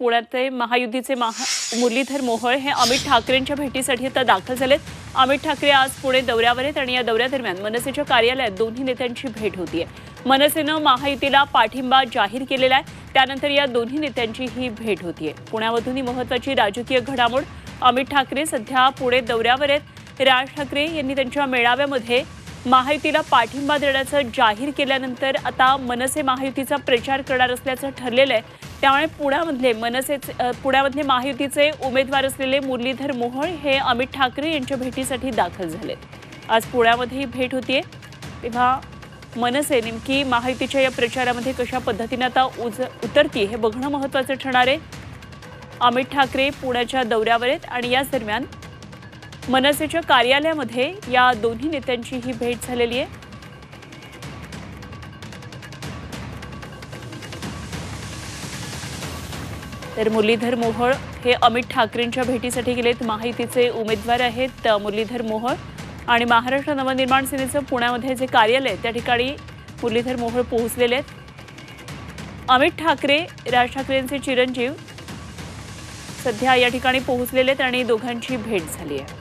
पुण्याचे महायुतीचे मुरलीधर मोहोळ हे अमित ठाकरेंच्या भेटीसाठी आता दाखल झालेत। अमित ठाकरे आज पुणे दौऱ्यावर आहेत आणि या दौऱ्यादरम्यान मनसेच्या कार्यालयात दोन्ही नेत्यांची भेट होतीये। मनसेनं महायुतीला पाठिंबा जाहीर केलेला आहे, त्यानंतर या दोन्ही नेत्यांची ही भेट होतीये। पुण्यामधून ही महत्त्वाची राजकीय घडामोड। अमित ठाकरे सध्या पुणे दौऱ्यावर आहेत। राज ठाकरे यांनी त्यांच्या मेळाव्यामध्ये महायुतीला पाठिंबा देण्याचं जाहीर केल्यानंतर आता मनसे महायुतीचा प्रचार करणार असल्याचं ठरलेलं आहे। त्यामुळे पुण्यामधले महायुतीचे उमेदवार असलेले मुरलीधर मोहोळ हे अमित ठाकरे यांच्या भेटीसाठी दाखल झाले। आज पुण्यामध्ये ही भेट होतीये, तेव्हा मनसे नेमकी महायुतीच्या या प्रचारामध्ये कशा पद्धतीने आता उतरती हे बघणं महत्त्वाचं ठरणार आहे। अमित ठाकरे पुण्याच्या दौऱ्यावर आहेत आणि याच दरम्यान मनसेच्या कार्यालयामध्ये या दोन्ही नेत्यांची ही भेट झालेली आहे। तर मुरलीधर मोहोळ हे अमित ठाकरेंच्या भेटीसाठी गेलेत। महायुतीचे उमेदवार आहेत मुरलीधर मोहोळ आणि महाराष्ट्र नवनिर्माण सेनेचं पुण्यामध्ये जे कार्यालय त्या ठिकाणी मुरलीधर मोहोळ पोहोचलेले आहेत। अमित ठाकरे राज ठाकरेंचे चिरंजीव सध्या या ठिकाणी पोहोचलेले आहेत आणि दोघांची भेट झाली आहे।